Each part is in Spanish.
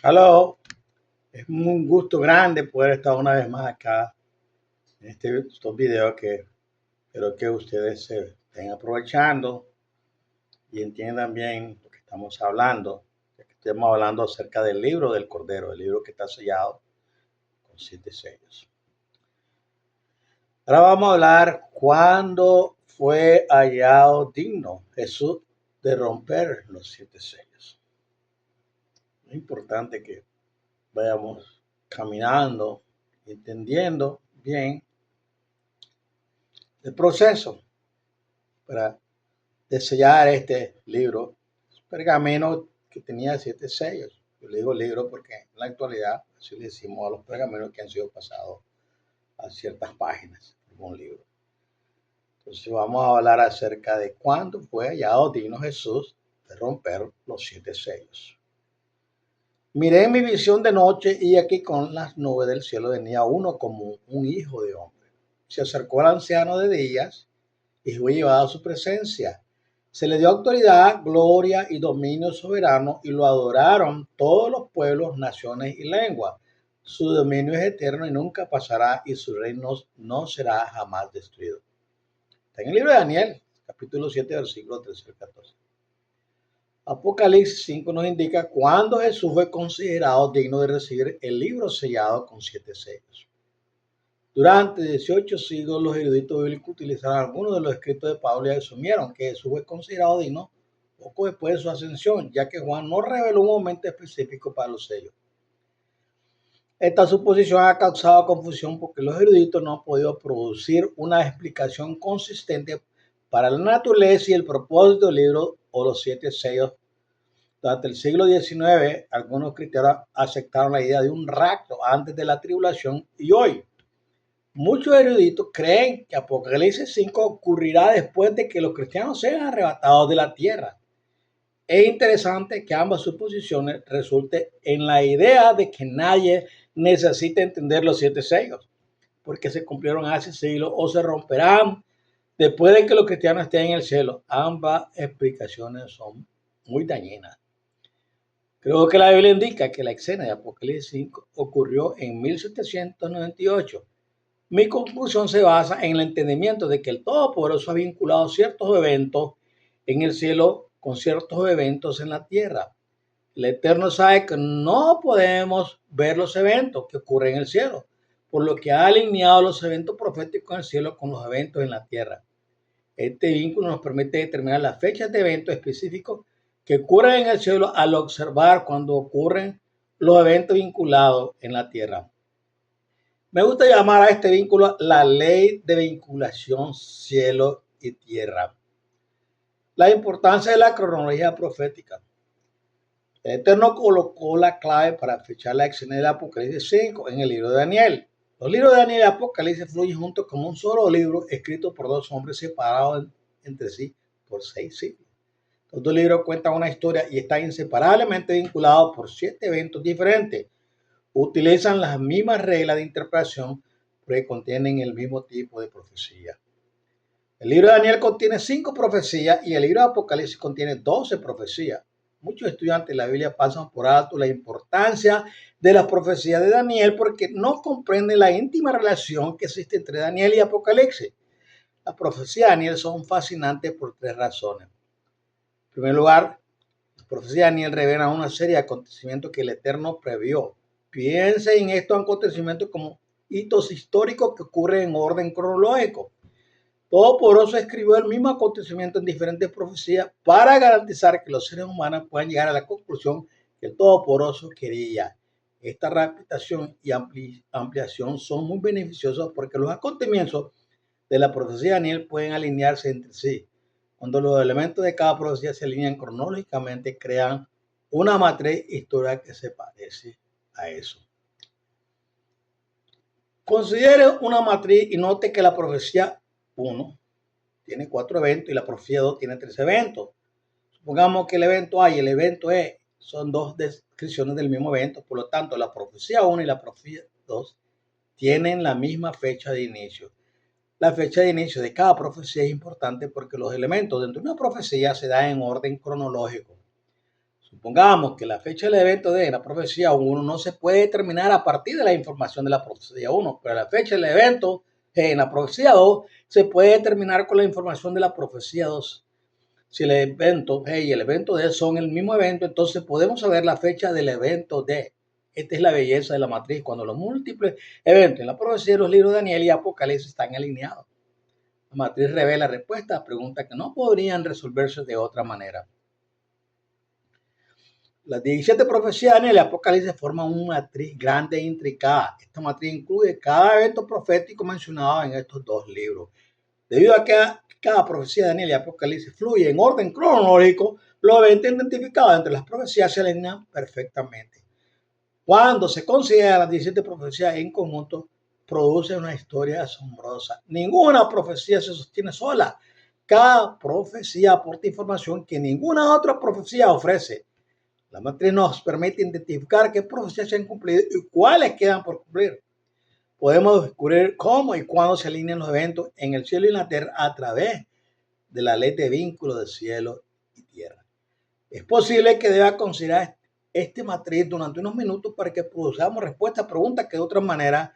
Aló, es un gusto grande poder estar una vez más acá en estos videos que espero que ustedes se estén aprovechando y entiendan bien lo que estamos hablando. Ya que estamos hablando acerca del libro del Cordero, el libro que está sellado con 7 sellos. Ahora vamos a hablar cuándo fue hallado digno Jesús de romper los 7 sellos. Es importante que vayamos caminando, entendiendo bien el proceso para sellar este libro. Es un pergamino que tenía 7 sellos. Yo le digo libro porque en la actualidad así le decimos a los pergaminos que han sido pasados a ciertas páginas de un libro. Entonces vamos a hablar acerca de cuándo fue hallado digno Jesús de romper los 7 sellos. Miré en mi visión de noche y aquí con las nubes del cielo venía uno como un hijo de hombre. Se acercó al anciano de días y fue llevado a su presencia. Se le dio autoridad, gloria y dominio soberano y lo adoraron todos los pueblos, naciones y lenguas. Su dominio es eterno y nunca pasará y su reino no será jamás destruido. Está en el libro de Daniel, capítulo 7, versículos 13 al 14. Apocalipsis 5 nos indica cuándo Jesús fue considerado digno de recibir el libro sellado con 7 sellos. Durante 18 siglos los eruditos bíblicos utilizaron algunos de los escritos de Pablo y asumieron que Jesús fue considerado digno poco después de su ascensión, ya que Juan no reveló un momento específico para los sellos. Esta suposición ha causado confusión porque los eruditos no han podido producir una explicación consistente para la naturaleza y el propósito del libro o los 7 sellos. Durante el siglo XIX, algunos cristianos aceptaron la idea de un rapto antes de la tribulación y hoy muchos eruditos creen que Apocalipsis 5 ocurrirá después de que los cristianos sean arrebatados de la tierra. Es interesante que ambas suposiciones resulten en la idea de que nadie necesita entender los 7 sellos, porque se cumplieron hace siglos o se romperán después de que los cristianos estén en el cielo. Ambas explicaciones son muy dañinas. Creo que la Biblia indica que la escena de Apocalipsis 5 ocurrió en 1798. Mi conclusión se basa en el entendimiento de que el Todopoderoso ha vinculado ciertos eventos en el cielo con ciertos eventos en la tierra. El Eterno sabe que no podemos ver los eventos que ocurren en el cielo, por lo que ha alineado los eventos proféticos en el cielo con los eventos en la tierra. Este vínculo nos permite determinar las fechas de eventos específicos que ocurren en el cielo al observar cuando ocurren los eventos vinculados en la tierra. Me gusta llamar a este vínculo la ley de vinculación cielo y tierra. La importancia de la cronología profética. El Eterno colocó la clave para fechar la escena del Apocalipsis 5 en el libro de Daniel. Los libros de Daniel y Apocalipsis fluyen juntos como un solo libro escrito por dos hombres separados entre sí por 6 siglos. Los dos libros cuentan una historia y están inseparablemente vinculados por 7 eventos diferentes. Utilizan las mismas reglas de interpretación porque contienen el mismo tipo de profecía. El libro de Daniel contiene 5 profecías y el libro de Apocalipsis contiene 12 profecías. Muchos estudiantes de la Biblia pasan por alto la importancia de las profecías de Daniel porque no comprenden la íntima relación que existe entre Daniel y Apocalipsis. Las profecías de Daniel son fascinantes por 3 razones. En primer lugar, las profecías de Daniel revelan una serie de acontecimientos que el Eterno previó. Piense en estos acontecimientos como hitos históricos que ocurren en orden cronológico. Todopoderoso escribió el mismo acontecimiento en diferentes profecías para garantizar que los seres humanos puedan llegar a la conclusión que el Todopoderoso quería. Esta repetición y ampliación son muy beneficiosas porque los acontecimientos de la profecía de Daniel pueden alinearse entre sí. Cuando los elementos de cada profecía se alinean cronológicamente, crean una matriz histórica que se parece a eso. Considere una matriz y note que la profecía 1 tiene 4 eventos y la profecía 2 tiene 3 eventos. Supongamos que el evento A y el evento E son 2 descripciones del mismo evento, por lo tanto la profecía 1 y la profecía 2 tienen la misma fecha de inicio. La fecha de inicio de cada profecía es importante porque los elementos dentro de una profecía se dan en orden cronológico. Supongamos que la fecha del evento de la profecía 1 no se puede determinar a partir de la información de la profecía 1, pero la fecha del evento en la profecía 2 se puede determinar con la información de la profecía 2. Si el evento G y el evento D son el mismo evento, entonces podemos saber la fecha del evento D. Esta es la belleza de la matriz, cuando los múltiples eventos en la profecía de los libros de Daniel y Apocalipsis están alineados. La matriz revela respuestas a preguntas que no podrían resolverse de otra manera. Las 17 profecías de Daniel y Apocalipsis forman una matriz grande e intricada. Esta matriz incluye cada evento profético mencionado en estos dos libros. Debido a que cada profecía de Daniel y Apocalipsis fluye en orden cronológico, los eventos identificados entre las profecías se alinean perfectamente. Cuando se consideran las 17 profecías en conjunto, produce una historia asombrosa. Ninguna profecía se sostiene sola. Cada profecía aporta información que ninguna otra profecía ofrece. La matriz nos permite identificar qué profecías se han cumplido y cuáles quedan por cumplir. Podemos descubrir cómo y cuándo se alinean los eventos en el cielo y en la tierra a través de la ley de vínculo de cielo y tierra. Es posible que deba considerar este matriz durante unos minutos para que produzcamos respuestas a preguntas que de otra manera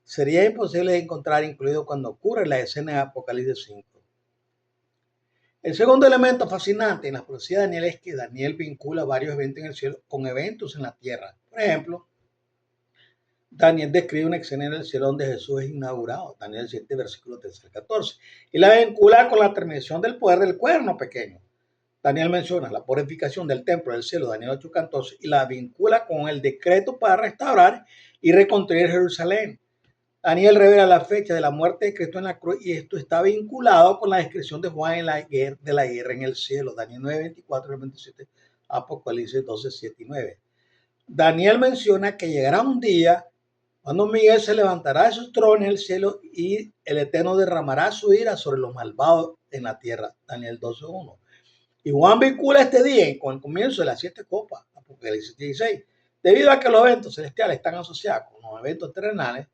sería imposible de encontrar, incluido cuando ocurre la escena de Apocalipsis 5. El segundo elemento fascinante en la profecía de Daniel es que Daniel vincula varios eventos en el cielo con eventos en la tierra. Por ejemplo, Daniel describe una escena en el cielo donde Jesús es inaugurado, Daniel 7, versículos 13 al 14, y la vincula con la terminación del poder del cuerno pequeño. Daniel menciona la purificación del templo del cielo, Daniel 8, 14, y la vincula con el decreto para restaurar y reconstruir Jerusalén. Daniel revela la fecha de la muerte de Cristo en la cruz y esto está vinculado con la descripción de Juan en la guerra en el cielo, Daniel 9, 24 al 27, Apocalipsis 12, 7 y 9. Daniel menciona que llegará un día cuando Miguel se levantará de su trono en el cielo y el Eterno derramará su ira sobre los malvados en la tierra, Daniel 12:1. Y Juan vincula este día con el comienzo de las 7 copas, Apocalipsis 16. Debido a que los eventos celestiales están asociados con los eventos terrenales,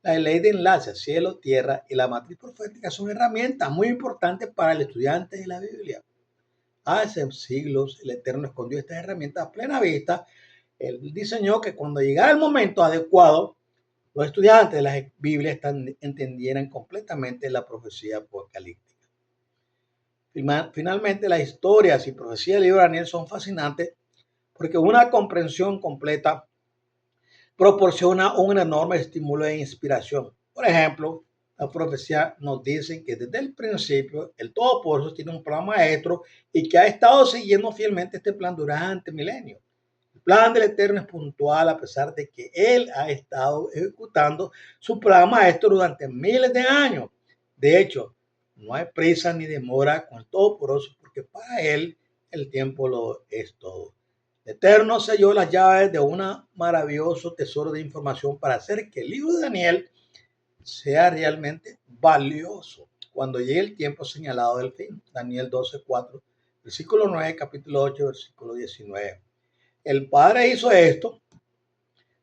la ley de enlace cielo, tierra y la matriz profética son herramientas muy importantes para el estudiante de la Biblia. Hace siglos el Eterno escondió estas herramientas a plena vista. Él diseñó que cuando llegara el momento adecuado, los estudiantes de la Biblia entendieran completamente la profecía apocalíptica. Finalmente, las historias y profecías del libro de Daniel son fascinantes porque una comprensión completa proporciona un enorme estímulo e inspiración. Por ejemplo, la profecía nos dice que desde el principio el Todopoderoso tiene un plan maestro y que ha estado siguiendo fielmente este plan durante milenios. El plan del Eterno es puntual a pesar de que Él ha estado ejecutando su plan maestro durante miles de años. De hecho, no hay prisa ni demora con el Todopoderoso porque para Él el tiempo lo es todo. El Eterno selló las llaves de un maravilloso tesoro de información para hacer que el libro de Daniel sea realmente valioso cuando llegue el tiempo señalado del fin. Daniel 12:4, versículo 9, capítulo 8, versículo 19. El Padre hizo esto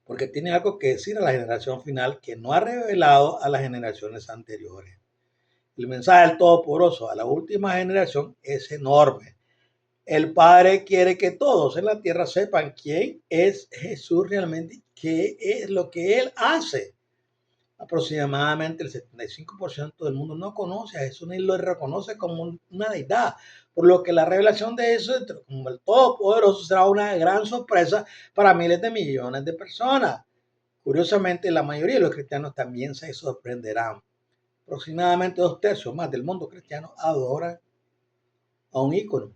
porque tiene algo que decir a la generación final que no ha revelado a las generaciones anteriores. El mensaje del Todopoderoso a la última generación es enorme. El Padre quiere que todos en la tierra sepan quién es Jesús realmente, qué es lo que Él hace. Aproximadamente el 75% del mundo no conoce a Jesús ni lo reconoce como una deidad, por lo que la revelación de Jesús como el Todopoderoso será una gran sorpresa para miles de millones de personas. Curiosamente, la mayoría de los cristianos también se sorprenderán. Aproximadamente 2/3 más del mundo cristiano adoran a un ícono,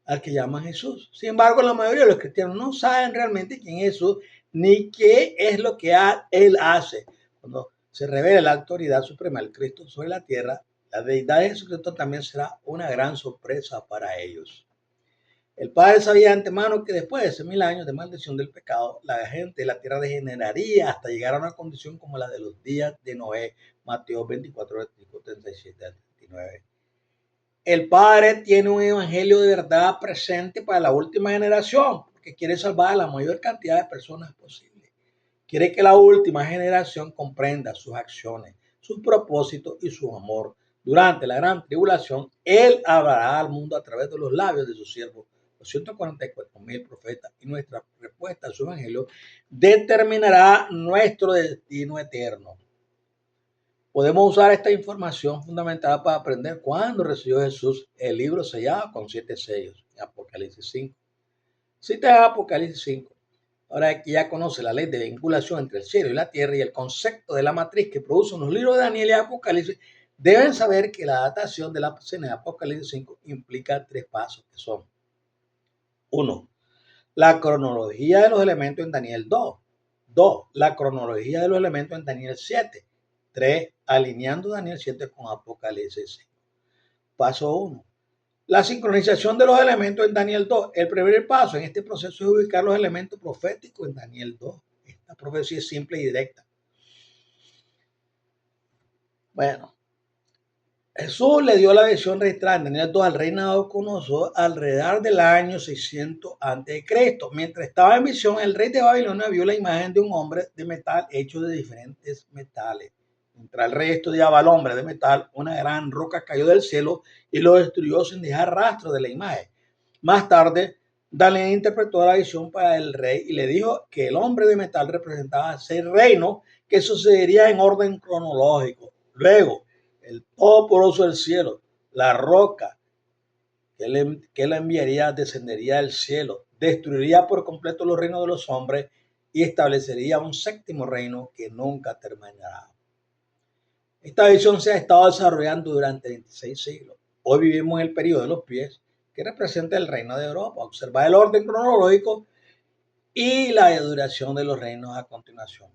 al que llaman Jesús. Sin embargo, la mayoría de los cristianos no saben realmente quién es Jesús ni qué es lo que Él hace. Cuando se revela la autoridad suprema del Cristo sobre la tierra, la deidad de Jesucristo también será una gran sorpresa para ellos. El Padre sabía de antemano que después de 6,000 años de maldición del pecado, la gente de la tierra degeneraría hasta llegar a una condición como la de los días de Noé, Mateo 24, versículos 37 al 39. El Padre tiene un evangelio de verdad presente para la última generación, porque quiere salvar a la mayor cantidad de personas posible. Quiere que la última generación comprenda sus acciones, sus propósitos y su amor. Durante la gran tribulación, Él hablará al mundo a través de los labios de sus siervos, los 144.000 profetas y nuestra respuesta a su evangelio determinará nuestro destino eterno. Podemos usar esta información fundamental para aprender cuándo recibió Jesús el libro sellado con 7 sellos en Apocalipsis 5. Cita Apocalipsis 5. Ahora que ya conoce la ley de vinculación entre el cielo y la tierra y el concepto de la matriz que producen los libros de Daniel y Apocalipsis, deben saber que la datación de la escena de Apocalipsis 5 implica 3 pasos que son: 1. La cronología de los elementos en Daniel 2. 2. La cronología de los elementos en Daniel 7. 3. Alineando Daniel 7 con Apocalipsis 5. Paso 1. La sincronización de los elementos en Daniel 2. El primer paso en este proceso es ubicar los elementos proféticos en Daniel 2. Esta profecía es simple y directa. Bueno, Jesús le dio la visión registrada en Daniel 2 al rey Nabucodonosor alrededor del año 600 a.C. Mientras estaba en visión, el rey de Babilonia vio la imagen de un hombre de metal hecho de diferentes metales. Mientras el rey estudiaba al hombre de metal, una gran roca cayó del cielo y lo destruyó sin dejar rastro de la imagen. Más tarde, Daniel interpretó la visión para el rey y le dijo que el hombre de metal representaba 6 reinos que sucedería en orden cronológico. Luego, el Todopoderoso del cielo, la roca que él enviaría, descendería del cielo, destruiría por completo los reinos de los hombres y establecería un 7º reino que nunca terminará. Esta visión se ha estado desarrollando durante 26 siglos. Hoy vivimos en el periodo de los pies, que representa el reino de Europa. Observa el orden cronológico y la duración de los reinos a continuación.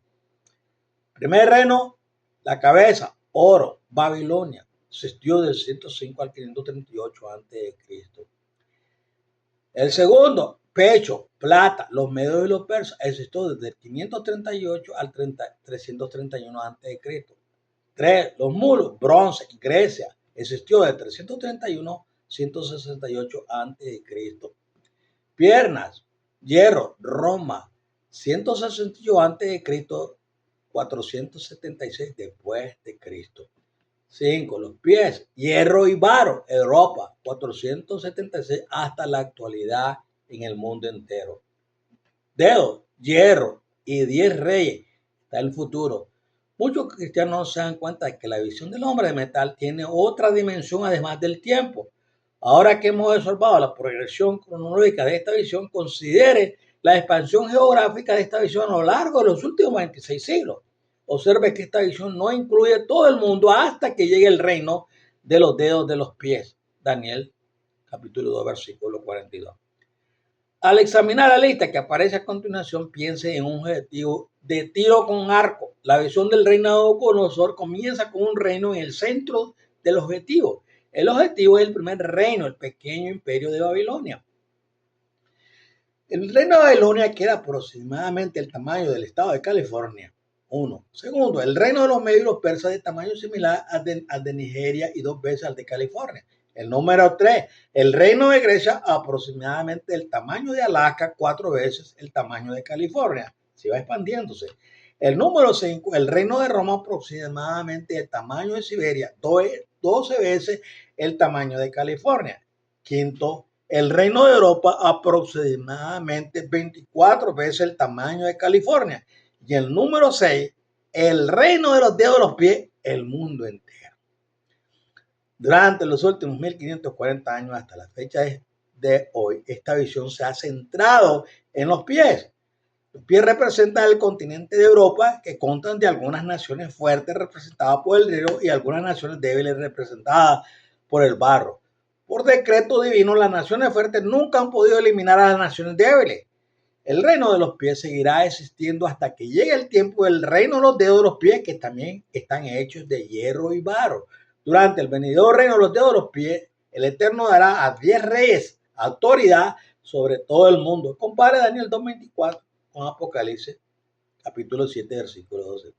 Primer reino, la cabeza, oro, Babilonia, existió del 105 al 538 a.C. El segundo, pecho, plata, los medios y los persas, existió desde el 538 al 331 a.C. 3. Los muros, bronce, Grecia, existió de 331 a 168 a.C. Piernas, hierro, Roma, 168 a.C., 476 después de Cristo. 5. Los pies, hierro y barro, Europa, 476 hasta la actualidad en el mundo entero. Dedos, hierro y 10 reyes, está el futuro. Muchos cristianos no se dan cuenta de que la visión del hombre de metal tiene otra dimensión además del tiempo. Ahora que hemos observado la progresión cronológica de esta visión, considere la expansión geográfica de esta visión a lo largo de los últimos 26 siglos. Observe que esta visión no incluye todo el mundo hasta que llegue el reino de los dedos de los pies. Daniel, capítulo 2, versículo 42. Al examinar la lista que aparece a continuación, piense en un objetivo de tiro con arco. La visión del rey Nabucodonosor comienza con un reino en el centro del objetivo. El objetivo es el primer reino, el pequeño imperio de Babilonia. El reino de Babilonia, que era aproximadamente el tamaño del estado de California. 1. Segundo, el reino de los medios y los persas de tamaño similar al de Nigeria y 2 veces al de California. El número 3, el reino de Grecia, aproximadamente el tamaño de Alaska, 4 veces el tamaño de California. Se va expandiéndose. El número 5, el reino de Roma, aproximadamente el tamaño de Siberia, 12 veces el tamaño de California. Quinto, el reino de Europa, aproximadamente 24 veces el tamaño de California. Y el número 6, el reino de los dedos de los pies, el mundo entero. Durante los últimos 1540 años hasta la fecha de hoy, esta visión se ha centrado en los pies. Los pies representan el continente de Europa, que constan de algunas naciones fuertes representadas por el hierro y algunas naciones débiles representadas por el barro. Por decreto divino, las naciones fuertes nunca han podido eliminar a las naciones débiles. El reino de los pies seguirá existiendo hasta que llegue el tiempo del reino de los dedos de los pies, que también están hechos de hierro y barro. Durante el venidero reino de los dedos de los pies, el Eterno dará a 10 reyes autoridad sobre todo el mundo. Compare Daniel 2:24 con Apocalipsis, capítulo 7, versículo 12.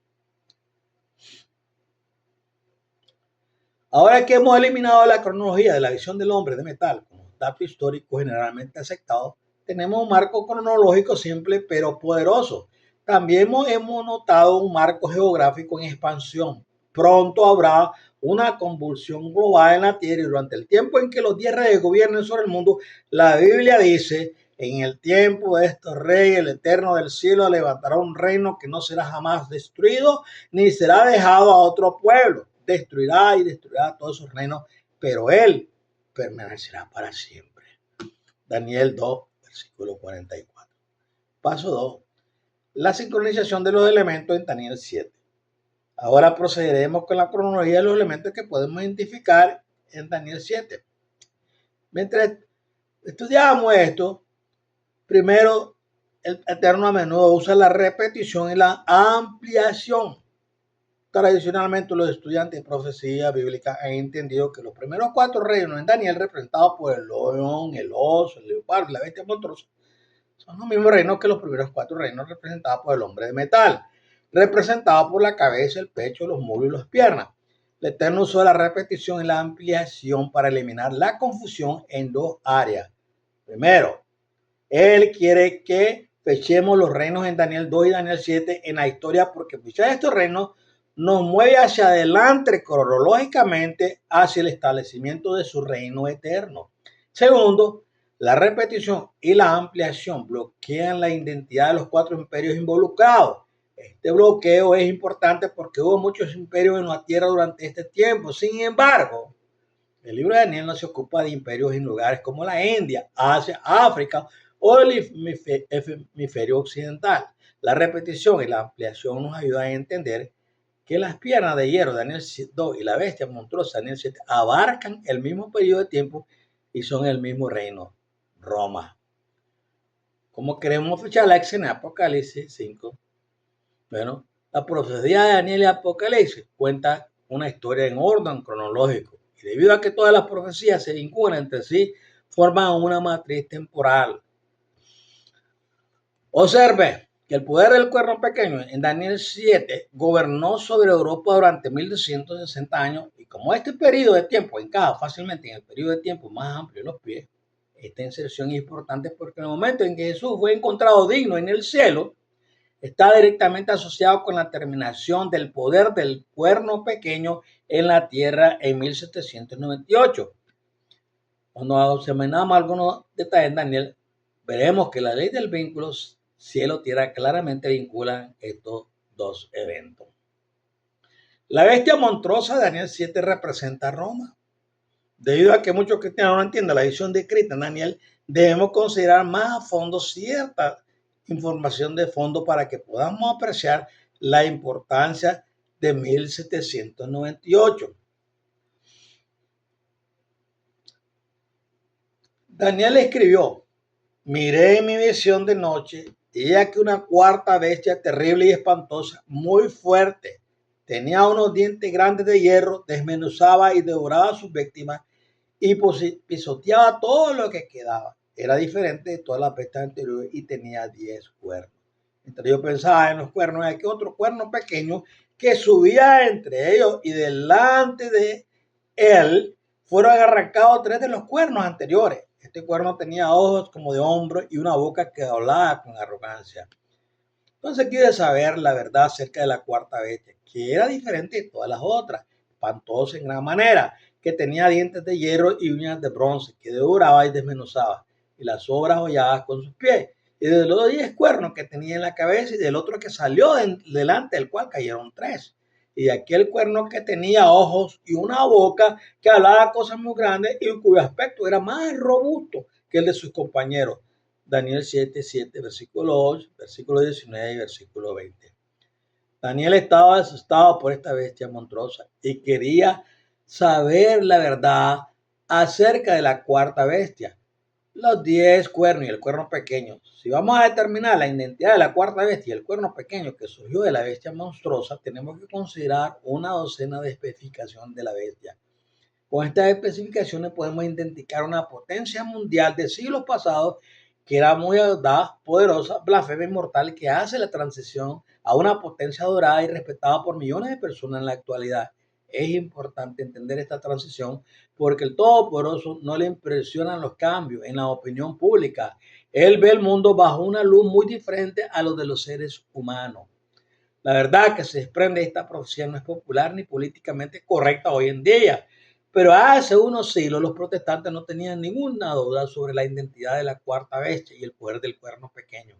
Ahora que hemos eliminado la cronología de la visión del hombre de metal como dato histórico generalmente aceptado, tenemos un marco cronológico simple pero poderoso. También hemos notado un marco geográfico en expansión. Pronto habrá una convulsión global en la tierra, y durante el tiempo en que los 10 reyes gobiernen sobre el mundo, la Biblia dice: en el tiempo de estos reyes, el Eterno del cielo levantará un reino que no será jamás destruido, ni será dejado a otro pueblo. Destruirá y destruirá todos esos reinos, pero él permanecerá para siempre. Daniel 2, versículo 44. Paso 2. La sincronización de los elementos en Daniel 7. Ahora procederemos con la cronología de los elementos que podemos identificar en Daniel 7. Mientras estudiamos esto, primero, el Eterno a menudo usa la repetición y la ampliación. Tradicionalmente, los estudiantes de profecía bíblica han entendido que los primeros 4 reinos en Daniel, representados por el león, el oso, el leopardo y la bestia monstruosa, son los mismos reinos que los primeros 4 reinos representados por el hombre de metal, representado por la cabeza, el pecho, los muslos y las piernas. El Eterno usó la repetición y la ampliación para eliminar la confusión en 2 áreas. Primero, Él quiere que fechemos los reinos en Daniel 2 y Daniel 7 en la historia, porque fichar estos reinos nos mueve hacia adelante cronológicamente hacia el establecimiento de su reino eterno. Segundo, la repetición y la ampliación bloquean la identidad de los 4 imperios involucrados. Este bloqueo es importante porque hubo muchos imperios en la tierra durante este tiempo. Sin embargo, el libro de Daniel no se ocupa de imperios en lugares como la India, Asia, África o el hemisferio occidental. La repetición y la ampliación nos ayudan a entender que las piernas de hierro de Daniel 2 y la bestia monstruosa de Daniel 7 abarcan el mismo periodo de tiempo y son el mismo reino, Roma. ¿Cómo queremos fichar la escena de Apocalipsis 5? Bueno, la profecía de Daniel y Apocalipsis cuenta una historia en orden cronológico, y debido a que todas las profecías se vinculan entre sí, forman una matriz temporal. Observe que el poder del cuerno pequeño en Daniel 7 gobernó sobre Europa durante 1260 años, y como este periodo de tiempo encaja fácilmente en el periodo de tiempo más amplio de los pies, esta inserción es importante porque en el momento en que Jesús fue encontrado digno en el cielo, está directamente asociado con la terminación del poder del cuerno pequeño en la tierra en 1798. Cuando examinamos algunos detalles en Daniel, veremos que la ley del vínculo cielo-tierra claramente vinculan estos 2 eventos. La bestia monstruosa de Daniel 7 representa a Roma. Debido a que muchos cristianos no entienden la visión descrita en Daniel, debemos considerar más a fondo cierta información de fondo para que podamos apreciar la importancia de 1798. Daniel escribió: miré en mi visión de noche, y aquí una 4ª bestia terrible y espantosa, muy fuerte. Tenía unos dientes grandes de hierro, desmenuzaba y devoraba a sus víctimas y pisoteaba todo lo que quedaba. Era diferente de todas las bestias anteriores y tenía 10 cuernos. Entonces yo pensaba en los cuernos, hay que otro cuerno pequeño que subía entre ellos, y delante de él fueron arrancados 3 de los cuernos anteriores. Este cuerno tenía ojos como de hombre y una boca que hablaba con arrogancia. Entonces quise saber la verdad acerca de la 4ª bestia, que era diferente de todas las otras, espantosa en gran manera, que tenía dientes de hierro y uñas de bronce, que devoraba y desmenuzaba, y las obras holladas con sus pies. Y de los 10 cuernos que tenía en la cabeza, y del otro que salió delante del cual cayeron 3. Y de aquel cuerno que tenía ojos y una boca que hablaba cosas muy grandes y cuyo aspecto era más robusto que el de sus compañeros. Daniel 7, versículo 8, versículo 19 y versículo 20. Daniel estaba asustado por esta bestia monstruosa y quería saber la verdad acerca de la 4ª bestia, los 10 cuernos y el cuerno pequeño. Si vamos a determinar la identidad de la 4ª bestia y el cuerno pequeño que surgió de la bestia monstruosa, tenemos que considerar una docena de especificaciones de la bestia. Con estas especificaciones podemos identificar una potencia mundial de siglos pasados que era muy audaz, poderosa, blasfema y mortal, que hace la transición a una potencia adorada y respetada por millones de personas en la actualidad. Es importante entender esta transición porque el Todopoderoso no le impresionan los cambios en la opinión pública. Él ve el mundo bajo una luz muy diferente a los de los seres humanos. La verdad que se desprende de esta profecía no es popular ni políticamente correcta hoy en día, pero hace unos siglos los protestantes no tenían ninguna duda sobre la identidad de la cuarta bestia y el poder del cuerno pequeño.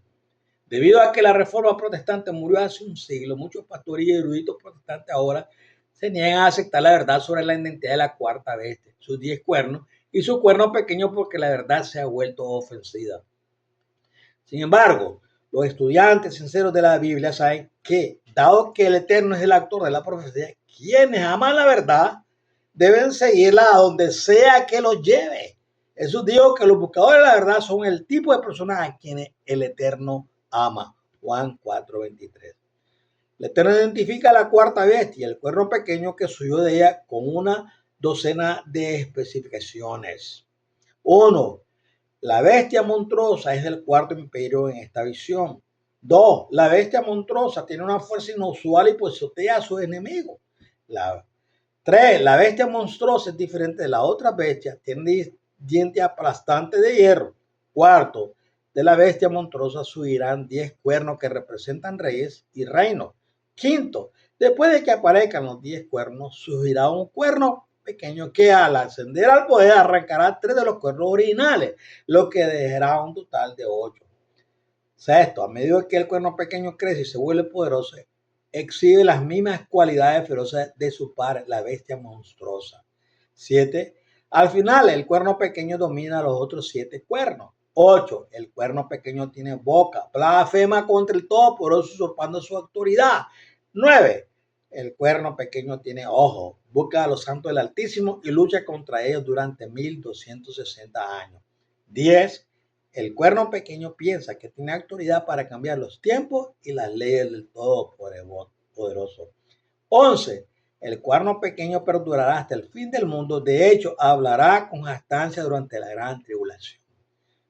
Debido a que la reforma protestante murió hace un siglo, muchos pastores y eruditos protestantes ahora se niegan a aceptar la verdad sobre la identidad de la cuarta bestia, sus 10 cuernos y su cuerno pequeño porque la verdad se ha vuelto ofensiva. Sin embargo, los estudiantes sinceros de la Biblia saben que, dado que el Eterno es el autor de la profecía, quienes aman la verdad deben seguirla a donde sea que los lleve. Jesús dijo que los buscadores de la verdad son el tipo de personas a quienes el Eterno ama. Juan 4:23. El Eterno identifica a la cuarta bestia, el cuerno pequeño que subió de ella con una docena de especificaciones. 1. La bestia monstruosa es del cuarto imperio en esta visión. 2. La bestia monstruosa tiene una fuerza inusual y pisotea a sus enemigos. 3. La bestia monstruosa es diferente de la otra bestia, tiene dientes aplastantes de hierro. 4. De la bestia monstruosa subirán 10 cuernos que representan reyes y reinos. 5. Después de que aparezcan los 10 cuernos, subirá un cuerno pequeño que al ascender al poder arrancará 3 de los cuernos originales, lo que dejará un total de 8. Sexto, a medida que el cuerno pequeño crece y se vuelve poderoso, exhibe las mismas cualidades feroces de su padre, la bestia monstruosa. 7. Al final, el cuerno pequeño domina a los otros 7 cuernos. 8. El cuerno pequeño tiene boca, blasfema contra el Todopoderoso, usurpando su autoridad. 9. El cuerno pequeño tiene ojos, busca a los santos del Altísimo y lucha contra ellos durante 1260 años. 10. El cuerno pequeño piensa que tiene autoridad para cambiar los tiempos y las leyes del Todopoderoso. 11. El cuerno pequeño perdurará hasta el fin del mundo. De hecho, hablará con astancia durante la gran tribulación.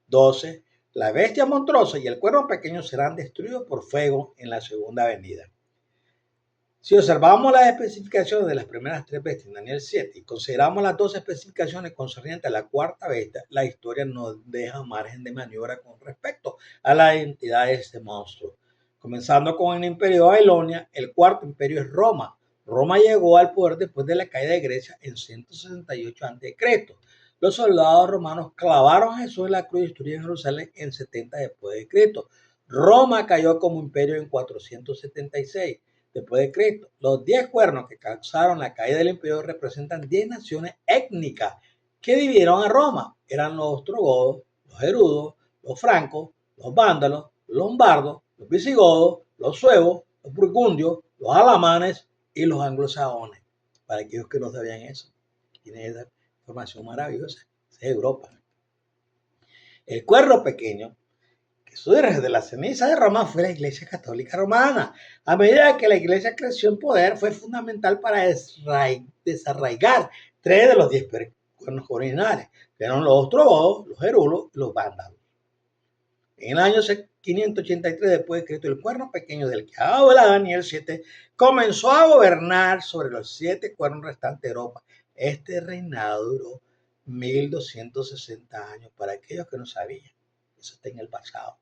12. La bestia monstruosa y el cuerno pequeño serán destruidos por fuego en la segunda venida. Si observamos las especificaciones de las primeras 3 bestias en Daniel 7 y consideramos las 2 especificaciones concernientes a la cuarta bestia, la historia nos deja margen de maniobra con respecto a la identidad de este monstruo. Comenzando con el imperio de Babilonia, el cuarto imperio es Roma. Roma llegó al poder después de la caída de Grecia en 168 a.C. Los soldados romanos clavaron a Jesús en la cruz y destruyeron Jerusalén en 70 después de Cristo. Roma cayó como imperio en 476 después de Cristo. Los 10 cuernos que causaron la caída del imperio representan 10 naciones étnicas que dividieron a Roma. Eran los ostrogodos, los gerudos, los francos, los vándalos, los lombardos, los visigodos, los suevos, los burgundios, los alamanes y los anglosajones. Para aquellos que no sabían eso, tienen esa información maravillosa. Es Europa. El cuerno pequeño que surge de la ceniza de Roma fue la Iglesia Católica Romana. A medida que la Iglesia creció en poder, fue fundamental para desarraigar 3 de los 10 cuernos originales, que eran los ostrogodos, los gerulos y los vándalos. En el año 583 después de Cristo, el cuerno pequeño del que habla Daniel 7 comenzó a gobernar sobre los 7 cuernos restantes de Europa. Este reinado duró 1260 años, para aquellos que no sabían. Eso está en el pasado.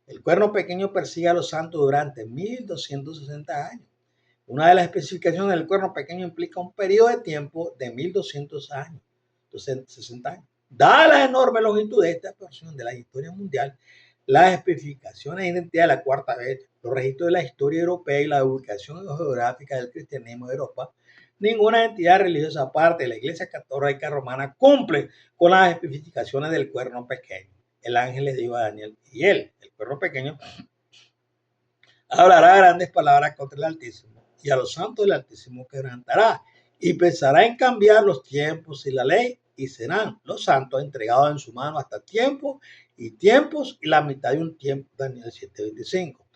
El cuerno pequeño persigue a los santos durante 1260 años. Una de las especificaciones del cuerno pequeño implica un periodo de tiempo de 1200 años, 260 años. Dada la enorme longitud de esta porción de la historia mundial, las especificaciones de identidad de la cuarta bestia, los registros de la historia europea y la ubicación geográfica del cristianismo de Europa, ninguna entidad religiosa aparte de la Iglesia Católica Romana cumple con las especificaciones del cuerno pequeño. El ángel le dijo a Daniel, y él, el cuerno pequeño, hablará grandes palabras contra el Altísimo, y a los santos del Altísimo quebrantará, y pensará en cambiar los tiempos y la ley, y serán los santos entregados en su mano hasta tiempos y la mitad de un tiempo. Daniel 7:25.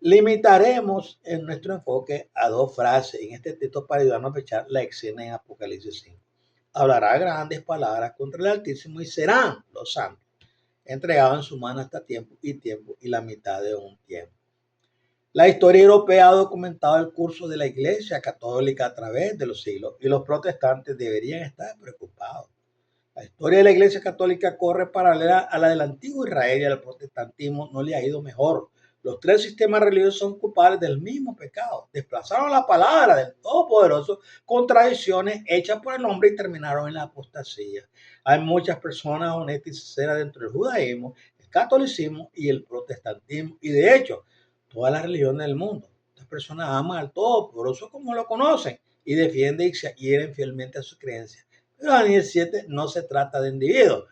Limitaremos en nuestro enfoque a 2 frases en este texto para ayudarnos a fechar la escena en Apocalipsis 5. Hablará grandes palabras contra el Altísimo y serán los santos entregados en su mano hasta tiempo y la mitad de un tiempo. La historia europea ha documentado el curso de la Iglesia Católica a través de los siglos y los protestantes deberían estar preocupados. La historia de la Iglesia Católica corre paralela a la del antiguo Israel y al protestantismo no le ha ido mejor. Los tres sistemas religiosos son culpables del mismo pecado. Desplazaron la palabra del Todopoderoso con tradiciones hechas por el hombre y terminaron en la apostasía. Hay muchas personas honestas y sinceras dentro del judaísmo, el catolicismo y el protestantismo. Y de hecho, todas las religiones del mundo. Estas personas aman al Todopoderoso como lo conocen y defienden y se adhieren fielmente a sus creencias. Pero Daniel 7 no se trata de individuos.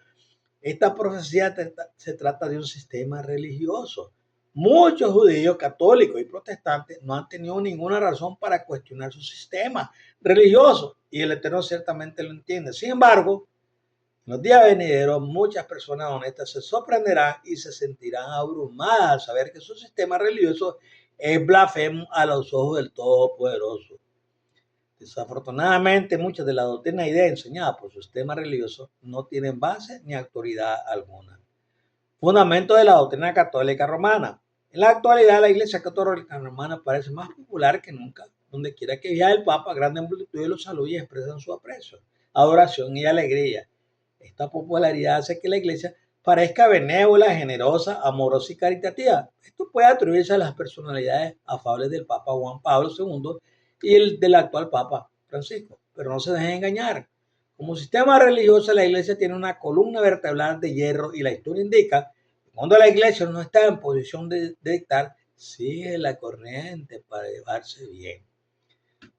Esta profecía se trata de un sistema religioso. Muchos judíos, católicos y protestantes no han tenido ninguna razón para cuestionar su sistema religioso y el Eterno ciertamente lo entiende. Sin embargo, en los días venideros muchas personas honestas se sorprenderán y se sentirán abrumadas al saber que su sistema religioso es blasfemo a los ojos del Todopoderoso. Desafortunadamente, muchas de las doctrinas e ideas enseñadas por su sistema religioso no tienen base ni autoridad alguna. Fundamento de la doctrina católica romana. En la actualidad, la Iglesia Católica Romana parece más popular que nunca. Donde quiera que viaje el Papa, grandes multitudes lo saludan y expresan su aprecio, adoración y alegría. Esta popularidad hace que la Iglesia parezca benévola, generosa, amorosa y caritativa. Esto puede atribuirse a las personalidades afables del Papa Juan Pablo II y el del actual Papa Francisco, pero no se dejen engañar. Como sistema religioso, la Iglesia tiene una columna vertebral de hierro y la historia indica que cuando la Iglesia no está en posición de dictar, sigue la corriente para llevarse bien.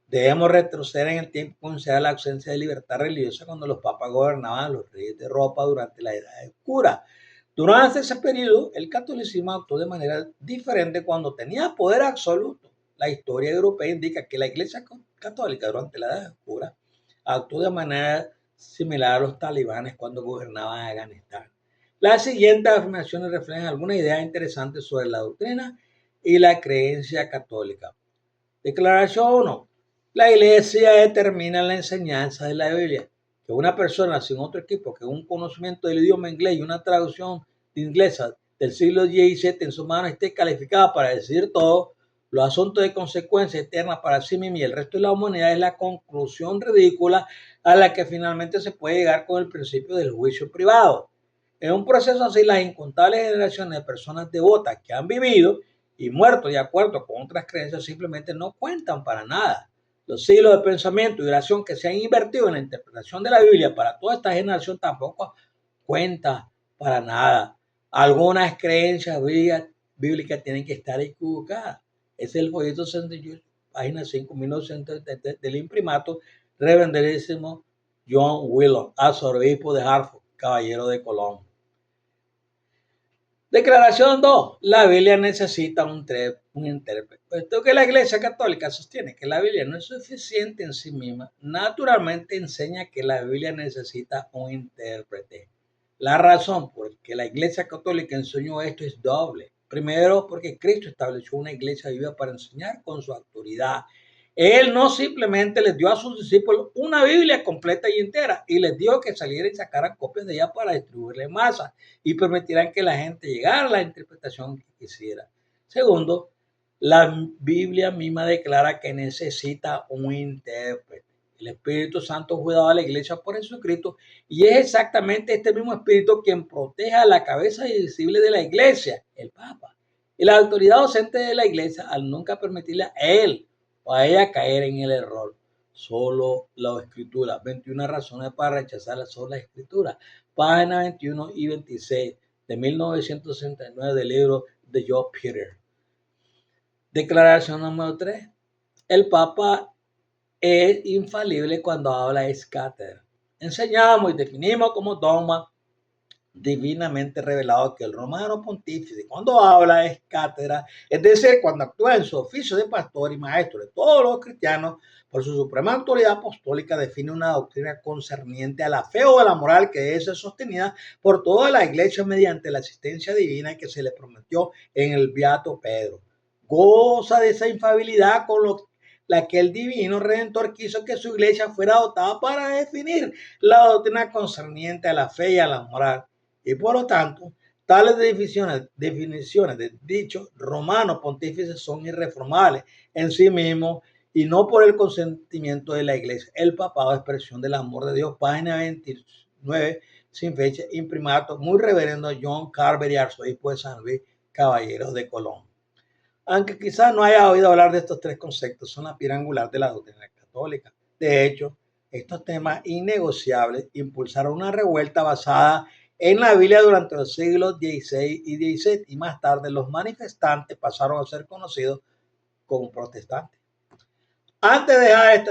Debemos retroceder en el tiempo y considerar la ausencia de libertad religiosa cuando los papas gobernaban a los reyes de Europa durante la Edad Oscura. Durante ese periodo, el catolicismo actuó de manera diferente cuando tenía poder absoluto. La historia europea indica que la Iglesia católica durante la Edad Oscura actuó de manera similar a los talibanes cuando gobernaban Afganistán. Las siguientes afirmaciones reflejan algunas ideas interesantes sobre la doctrina y la creencia católica. Declaración 1. La Iglesia determina la enseñanza de la Biblia. Que una persona sin otro equipo que un conocimiento del idioma inglés y una traducción inglesa del siglo XVII en su mano esté calificada para decidir todo, los asuntos de consecuencia eterna para sí misma y el resto de la humanidad es la conclusión ridícula a la que finalmente se puede llegar con el principio del juicio privado. En un proceso así, las incontables generaciones de personas devotas que han vivido y muerto de acuerdo con otras creencias simplemente no cuentan para nada. Los siglos de pensamiento y oración que se han invertido en la interpretación de la Biblia para toda esta generación tampoco cuentan para nada. Algunas creencias bíblicas tienen que estar equivocadas. Es el folleto 68, página 5, 1970, del imprimato reverenderísimo John Wheeler, arzobispo de Hartford, caballero de Colón. Declaración 2. La Biblia necesita un intérprete. Puesto que la Iglesia Católica sostiene que la Biblia no es suficiente en sí misma, naturalmente enseña que la Biblia necesita un intérprete. La razón por la que la Iglesia Católica enseñó esto es doble. Primero, porque Cristo estableció una iglesia viva para enseñar con su autoridad. Él no simplemente les dio a sus discípulos una Biblia completa y entera y les dijo que salieran y sacaran copias de ella para distribuirla en masa y permitirán que la gente llegara a la interpretación que quisiera. Segundo, la Biblia misma declara que necesita un intérprete. El Espíritu Santo fue dado a la iglesia por Jesucristo y es exactamente este mismo Espíritu quien protege a la cabeza visible de la iglesia, el Papa. Y la autoridad docente de la iglesia, al nunca permitirle a él o a ella caer en el error. Solo la escritura. 21 razones para rechazar la sola escritura. Página 21 y 26 de 1969 del libro de John Peter. Declaración número 3. El Papa es infalible cuando habla es cátedra. Enseñamos y definimos como dogma divinamente revelado que el romano pontífice cuando habla es cátedra, es decir, cuando actúa en su oficio de pastor y maestro de todos los cristianos, por su suprema autoridad apostólica define una doctrina concerniente a la fe o a la moral que debe ser sostenida por toda la iglesia mediante la asistencia divina que se le prometió en el Beato Pedro. Goza de esa infalibilidad con la que el divino redentor quiso que su iglesia fuera dotada para definir la doctrina concerniente a la fe y a la moral. Y por lo tanto, tales definiciones de dicho romano pontífice son irreformables en sí mismos y no por el consentimiento de la iglesia. El papado, expresión del amor de Dios, página 29, sin fecha, imprimato, muy reverendo John Carver y arzobispo de San Luis, caballero de Colón. Aunque quizás no haya oído hablar de estos tres conceptos, son la piedra angular de la doctrina católica. De hecho, estos temas innegociables impulsaron una revuelta basada en la Biblia durante los siglos XVI y XVII, y más tarde los manifestantes pasaron a ser conocidos como protestantes. Antes de dejar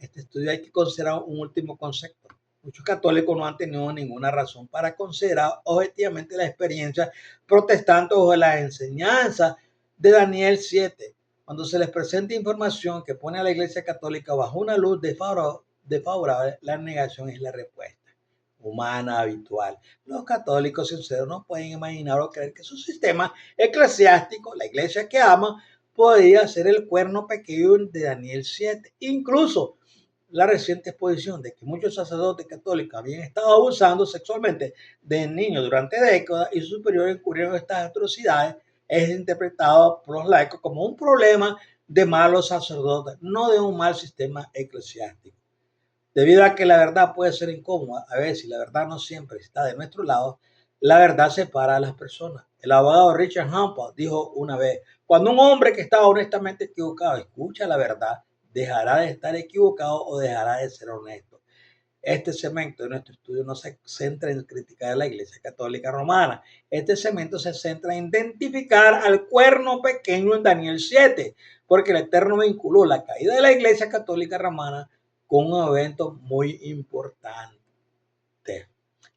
este estudio hay que considerar un último concepto. Muchos católicos no han tenido ninguna razón para considerar objetivamente la experiencia protestante o la enseñanza de Daniel 7. Cuando se les presenta información que pone a la Iglesia Católica bajo una luz desfavorable, la negación es la respuesta humana habitual. Los católicos sinceros no pueden imaginar o creer que su sistema eclesiástico, la iglesia que ama, podía ser el cuerno pequeño de Daniel 7. Incluso la reciente exposición de que muchos sacerdotes católicos habían estado abusando sexualmente de niños durante décadas y sus superiores encubrieron estas atrocidades es interpretado por los laicos como un problema de malos sacerdotes, no de un mal sistema eclesiástico. Debido a que la verdad puede ser incómoda, a veces la verdad no siempre está de nuestro lado, la verdad separa a las personas. El abogado Richard Hampel dijo una vez, cuando un hombre que está honestamente equivocado escucha la verdad, dejará de estar equivocado o dejará de ser honesto. Este segmento de nuestro estudio no se centra en criticar a la Iglesia Católica Romana. Este segmento se centra en identificar al cuerno pequeño en Daniel 7, porque el Eterno vinculó la caída de la Iglesia Católica Romana con un evento muy importante.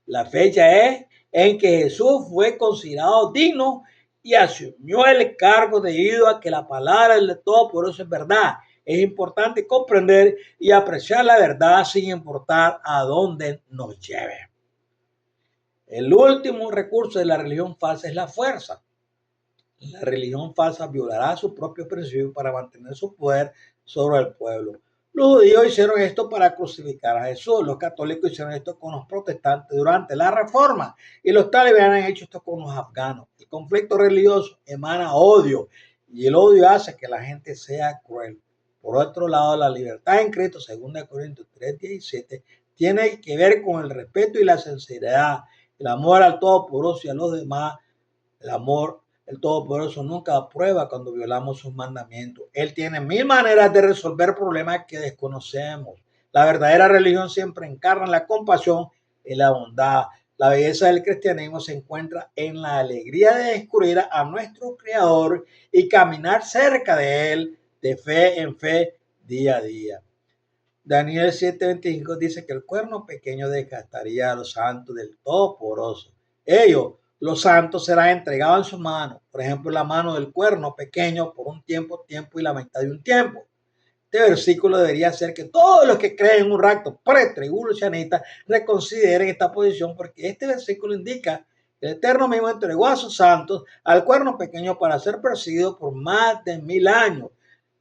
La fecha es en que Jesús fue considerado digno y asumió el cargo debido a que la palabra del Todopoderoso es verdad. Es importante comprender y apreciar la verdad sin importar a dónde nos lleve. El último recurso de la religión falsa es la fuerza. La religión falsa violará sus propios principios para mantener su poder sobre el pueblo. Los judíos hicieron esto para crucificar a Jesús. Los católicos hicieron esto con los protestantes durante la Reforma. Y los talibanes han hecho esto con los afganos. El conflicto religioso emana odio. Y el odio hace que la gente sea cruel. Por otro lado, la libertad en Cristo, 2 Corintios 3:17, tiene que ver con el respeto y la sinceridad. El amor al Todopoderoso y a los demás. El Todopoderoso nunca aprueba cuando violamos sus mandamientos. Él tiene mil maneras de resolver problemas que desconocemos. La verdadera religión siempre encarna la compasión y la bondad. La belleza del cristianismo se encuentra en la alegría de descubrir a nuestro Creador y caminar cerca de Él de fe en fe día a día. Daniel 7:25 dice que el cuerno pequeño desgastaría a los santos del Todopoderoso. Ellos, los santos, serán entregados en su mano. Por ejemplo, la mano del cuerno pequeño por un tiempo y la mitad de un tiempo. Este versículo debería hacer que todos los que creen en un rapto pre-tribulacionista reconsideren esta posición, porque este versículo indica que el Eterno mismo entregó a sus santos al cuerno pequeño para ser perseguido por más de 1000 años.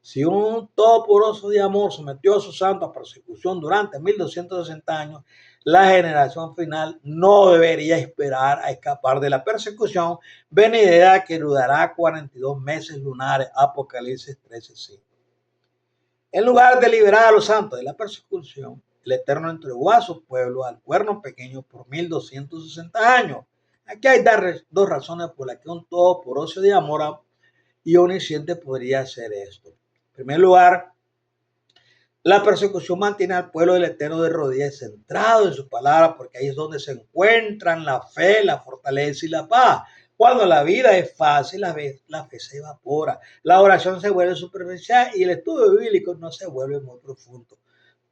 Si un todopoderoso de amor sometió a sus santos a persecución durante 1260 años, la generación final no debería esperar a escapar de la persecución venidera que durará 42 meses lunares. Apocalipsis 13:5. En lugar de liberar a los santos de la persecución, el Eterno entregó a su pueblo al cuerno pequeño por 1260 años. Aquí hay dos razones por las que un todopoderoso de amor y omnisciente podría hacer esto. En primer lugar, la persecución mantiene al pueblo del Eterno de rodillas centrado en su palabra, porque ahí es donde se encuentran la fe, la fortaleza y la paz. Cuando la vida es fácil, la fe se evapora, la oración se vuelve superficial y el estudio bíblico no se vuelve muy profundo.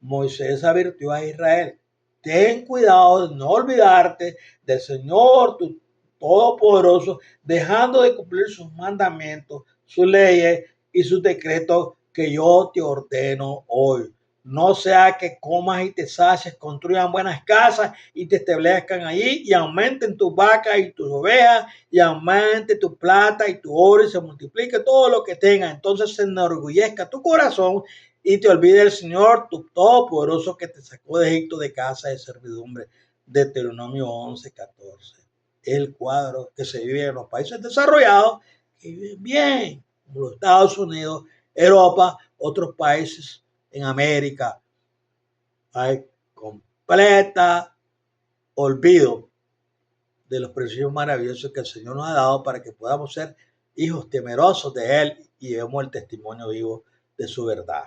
Moisés advirtió a Israel: ten cuidado de no olvidarte del Señor, tu Todopoderoso, dejando de cumplir sus mandamientos, sus leyes y sus decretos que yo te ordeno hoy. No sea que comas y te sacies, construyan buenas casas y te establezcan allí y aumenten tus vacas y tus ovejas y aumente tu plata y tu oro y se multiplique todo lo que tengas. Entonces se enorgullezca tu corazón y te olvide el Señor, tu Todopoderoso, que te sacó de Egipto de casa de servidumbre. Deuteronomio 11:14. El cuadro que se vive en los países desarrollados, que viven bien, como los Estados Unidos, Europa, otros países en América. Hay completa olvido de los principios maravillosos que el Señor nos ha dado para que podamos ser hijos temerosos de Él y llevemos el testimonio vivo de su verdad.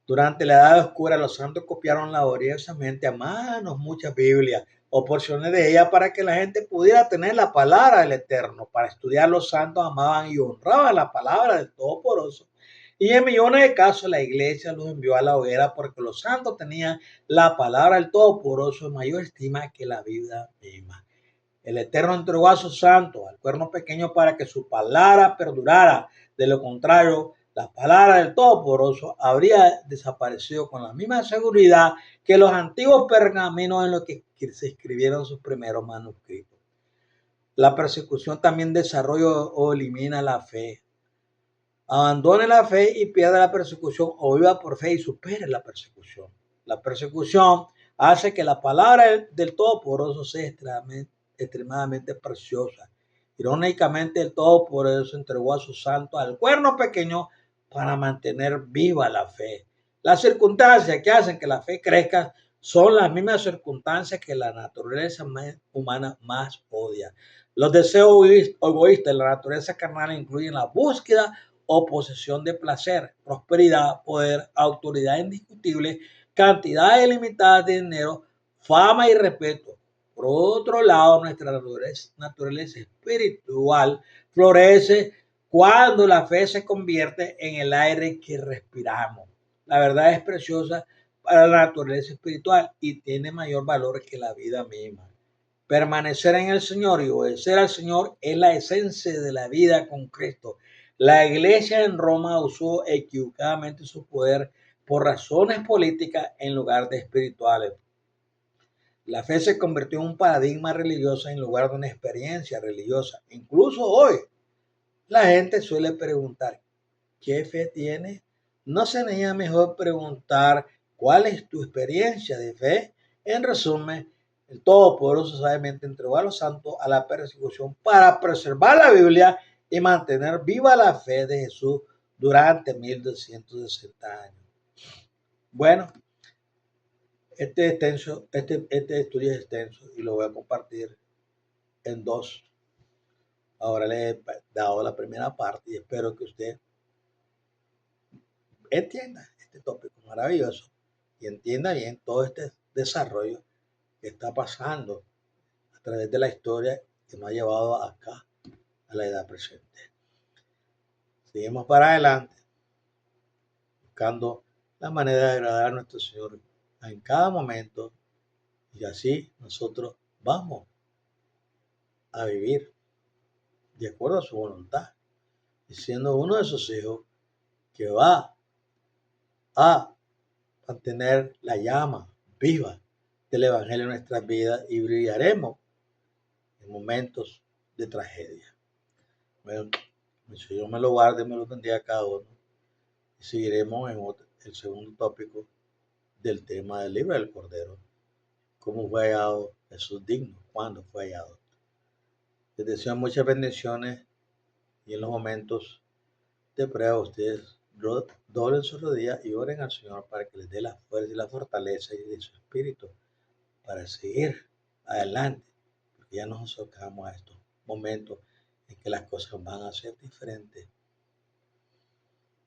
Durante la Edad Oscura, los santos copiaron laboriosamente a manos muchas Biblias o porciones de ellas para que la gente pudiera tener la palabra del Eterno. Para estudiar, los santos amaban y honraban la palabra del Todopoderoso. Y en millones de casos la iglesia los envió a la hoguera porque los santos tenían la palabra del Todopoderoso en mayor estima que la vida misma. El Eterno entregó a sus santos al cuerno pequeño para que su palabra perdurara. De lo contrario, la palabra del Todopoderoso habría desaparecido con la misma seguridad que los antiguos pergaminos en los que se escribieron sus primeros manuscritos. La persecución también desarrolla o elimina la fe. Abandone la fe y pierda la persecución, o viva por fe y supere la persecución. La persecución hace que la palabra del Todopoderoso sea extremadamente preciosa. Irónicamente, el Todopoderoso entregó a sus santos al cuerno pequeño para mantener viva la fe. Las circunstancias que hacen que la fe crezca son las mismas circunstancias que la naturaleza humana más odia. Los deseos egoístas de la naturaleza carnal incluyen la búsqueda o posesión de placer, prosperidad, poder, autoridad indiscutible, cantidad ilimitada de dinero, fama y respeto. Por otro lado, nuestra naturaleza espiritual florece cuando la fe se convierte en el aire que respiramos. La verdad es preciosa para la naturaleza espiritual y tiene mayor valor que la vida misma. Permanecer en el Señor y obedecer al Señor es la esencia de la vida con Cristo. La iglesia en Roma usó equivocadamente su poder por razones políticas en lugar de espirituales. La fe se convirtió en un paradigma religioso en lugar de una experiencia religiosa. Incluso hoy, la gente suele preguntar, ¿qué fe tienes? ¿No sería mejor preguntar cuál es tu experiencia de fe? En resumen, el Todopoderoso sabiamente entregó a los santos a la persecución para preservar la Biblia y mantener viva la fe de Jesús durante 1260 años. Bueno, este estudio es extenso y lo voy a compartir en dos. Ahora le he dado la primera parte y espero que usted entienda este tópico maravilloso y entienda bien todo este desarrollo que está pasando a través de la historia que nos ha llevado acá a la edad presente. Seguimos para adelante buscando la manera de agradar a nuestro Señor en cada momento y así nosotros vamos a vivir de acuerdo a su voluntad y siendo uno de sus hijos que va a mantener la llama viva del Evangelio en nuestras vidas y brillaremos en momentos de tragedia. Bueno, el Señor me lo guarde y me lo bendiga a cada uno. Y seguiremos en el segundo tópico del tema del libro del Cordero. ¿Cómo fue hallado Jesús digno? ¿Cuándo fue hallado? Les deseo muchas bendiciones y en los momentos de prueba ustedes doblen sus rodillas y oren al Señor para que les dé la fuerza y la fortaleza y de su espíritu para seguir adelante, porque ya nos acercamos a estos momentos en que las cosas van a ser diferentes.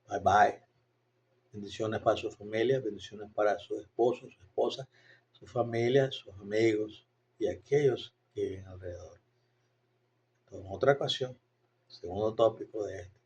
Bye bye. Bendiciones para su familia, bendiciones para su esposo, su esposa, su familia, sus amigos y aquellos que viven alrededor. En otra ocasión, segundo tópico de este.